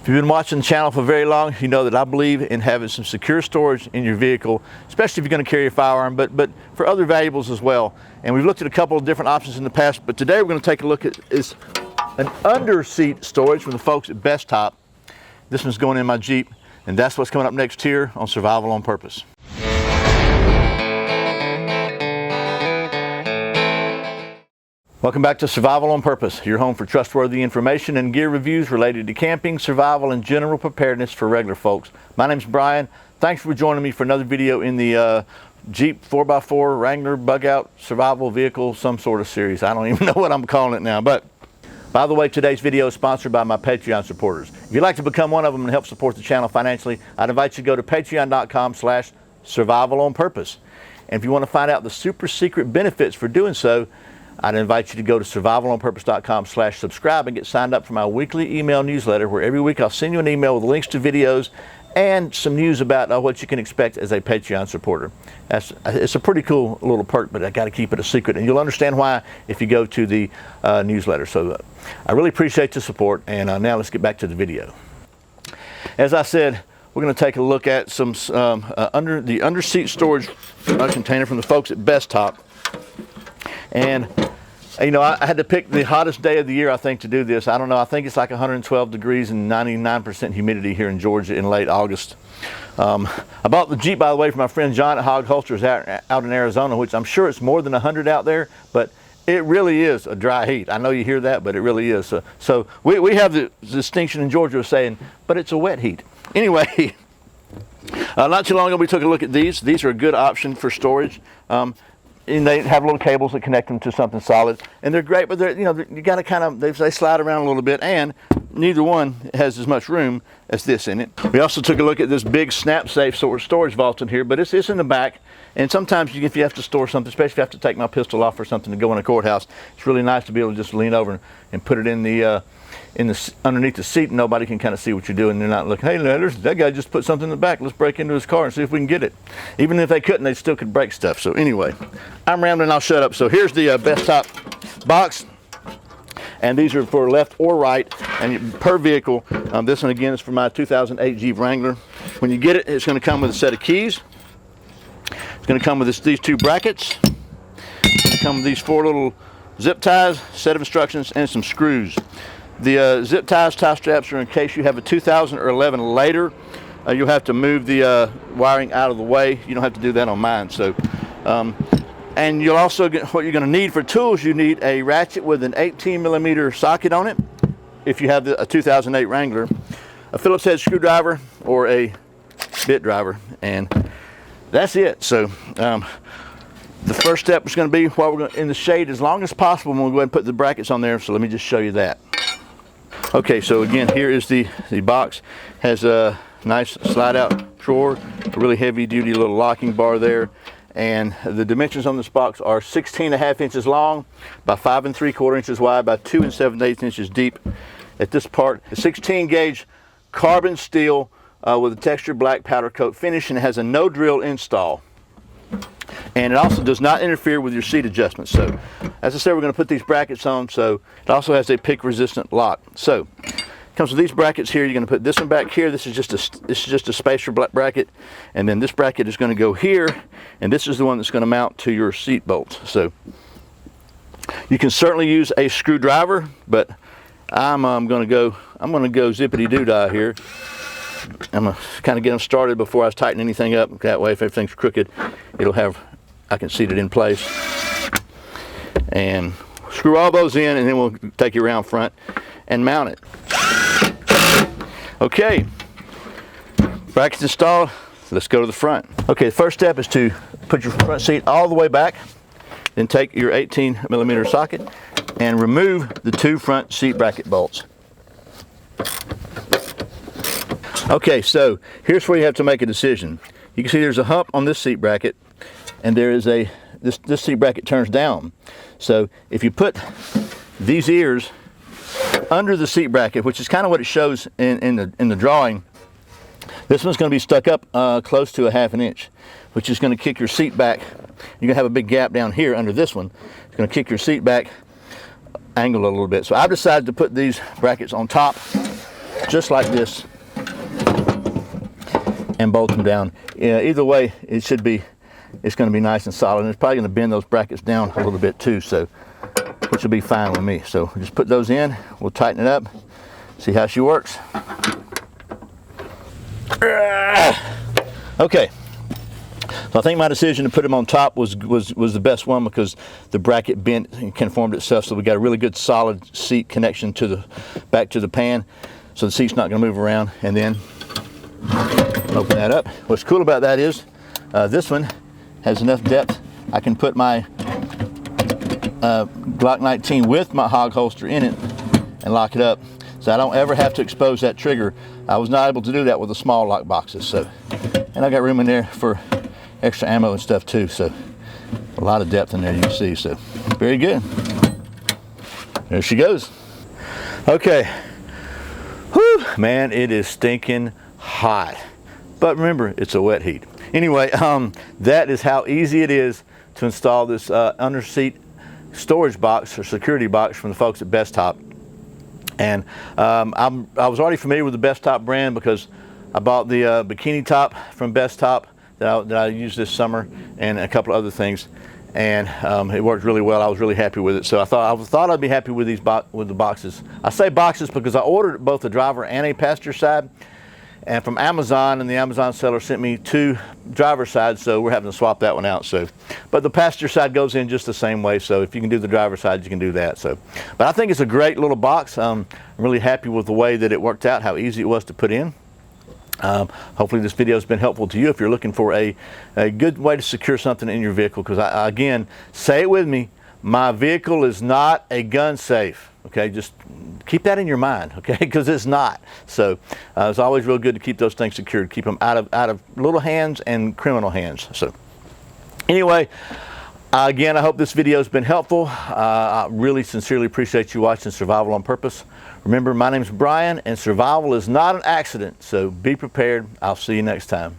If you've been watching the channel for very long, you know that I believe in having some secure storage in your vehicle, especially if you're going to carry a firearm, but for other valuables as well. And we've looked at a couple of different options in the past, but today we're going to take a look at an underseat storage from the folks at Bestop. This one's going in my Jeep, and that's what's coming up next here on Survival on Purpose. Welcome back to Survival on Purpose, your home for trustworthy information and gear reviews related to camping, survival, and general preparedness for regular folks. My name's Brian. Thanks for joining me for another video in the Jeep 4x4 Wrangler bug out survival vehicle, some sort of series. I don't even know what I'm calling it now. But by the way, today's video is sponsored by my Patreon supporters. If you'd like to become one of them and help support the channel financially, I'd invite you to go to patreon.com/survivalonpurpose. And if you want to find out the super secret benefits for doing so, I'd invite you to go to survivalonpurpose.com/subscribe and get signed up for my weekly email newsletter, where every week I'll send you an email with links to videos and some news about what you can expect as a Patreon supporter. It's a pretty cool little perk, but I got to keep it a secret, and you'll understand why if you go to the newsletter. So I really appreciate the support, and now let's get back to the video. As I said, we're going to take a look at some the underseat storage container from the folks at Bestop. And you know, I had to pick the hottest day of the year, I think, to do this. I don't know, I think it's like 112 degrees and 99% humidity here in Georgia in late August. I bought the Jeep, by the way, from my friend John at Hog Holsters out in Arizona, which I'm sure it's more than 100 out there, but it really is a dry heat. I know you hear that, but it really is. So we have the distinction in Georgia of saying, but it's a wet heat. Anyway, not too long ago we took a look at these. These are a good option for storage. And they have little cables that connect them to something solid, and they're great, but they're, you know, you got to kind of, they slide around a little bit, and neither one has as much room as this in it. We also took a look at this big snap safe sort of storage vault in here, but it's in the back, and sometimes if you have to store something, especially if you have to take my pistol off or something to go in a courthouse, it's really nice to be able to just lean over and put it in the underneath the seat, and nobody can kind of see what you're doing. They're not looking, hey, that guy just put something in the back, let's break into his car and see if we can get it. Even if they couldn't, they still could break stuff. So anyway, I'm rambling, I'll shut up. So here's the Bestop box, and these are for left or right, and per vehicle. This one again is for my 2008 Jeep Wrangler. When you get it, it's going to come with a set of keys. It's going to come with these two brackets. It's going to come with these 4 little zip ties, set of instructions, and some screws. The zip ties, tie straps are in case you have a 2011 later. You'll have to move the wiring out of the way. You don't have to do that on mine. So, and you'll also get what you're going to need for tools. You need a ratchet with an 18mm socket on it, if you have a 2008 Wrangler, a Phillips head screwdriver, or a bit driver, and that's it. So, the first step is going to be while we're in the shade as long as possible. We'll go ahead and put the brackets on there. So let me just show you that. Okay, so again, here is the box. Has a nice slide out drawer, a really heavy duty little locking bar there, and the dimensions on this box are 16.5 inches long by 5 3/4 inches wide by 2 7/8 inches deep. At this part, a 16 gauge carbon steel with a textured black powder coat finish, and it has a no drill install. And it also does not interfere with your seat adjustments. So, as I said, we're going to put these brackets on. So, it also has a pick resistant lock. So, it comes with these brackets here. You're going to put this one back here. This is just a spacer bracket, and then this bracket is going to go here, and this is the one that's going to mount to your seat bolts. So, you can certainly use a screwdriver, but I'm going to go zippity doo dah here. I'm going to kind of get them started before I tighten anything up. That way, if everything's crooked, I can seat it in place. And screw all those in, and then we'll take you around front and mount it. Okay, brackets installed. Let's go to the front. Okay, the first step is to put your front seat all the way back, then take your 18mm socket and remove the 2 front seat bracket bolts. Okay, so here's where you have to make a decision. You can see there's a hump on this seat bracket, and there is this seat bracket turns down. So if you put these ears under the seat bracket, which is kind of what it shows in the drawing, this one's going to be stuck up close to 1/2 inch, which is going to kick your seat back. You're going to have a big gap down here under this one. It's going to kick your seat back angled a little bit. So I've decided to put these brackets on top just like this and bolt them down. Either way, it's going to be nice and solid, and it's probably going to bend those brackets down a little bit too, so which will be fine with me. So just put those in, we'll tighten it up, see how she works. Okay, so I think my decision to put them on top was the best one, because the bracket bent and conformed itself, so we got a really good solid seat connection to the back to the pan, so the seat's not going to move around. And then open that up. What's cool about that is this one has enough depth. I can put my Glock 19 with my hog holster in it and lock it up, so I don't ever have to expose that trigger. I was not able to do that with the small lock boxes. So, and I got room in there for extra ammo and stuff too, so a lot of depth in there, you can see. So very good. There she goes. Okay. Whew, man, it is stinking hot, but remember, it's a wet heat. Anyway, that is how easy it is to install this underseat storage box or security box from the folks at Bestop. And I was already familiar with the Bestop brand because I bought the bikini top from Bestop that I used this summer, and a couple of other things, and it worked really well. I was really happy with it, so I thought I'd be happy with these with the boxes. I say boxes because I ordered both a driver and a passenger side, and from Amazon, and the Amazon seller sent me 2 driver sides, so we're having to swap that one out. So, but the passenger side goes in just the same way, so if you can do the driver side, you can do that. So, but I think it's a great little box. I'm really happy with the way that it worked out, how easy it was to put in. Hopefully this video has been helpful to you if you're looking for a good way to secure something in your vehicle, because again, say it with me, my vehicle is not a gun safe. Okay, just keep that in your mind, okay, because it's not. So it's always real good to keep those things secured, keep them out of little hands and criminal hands. So anyway, again, I hope this video has been helpful. I really sincerely appreciate you watching Survival on Purpose. Remember, my name's Brian, and survival is not an accident, so be prepared. I'll see you next time.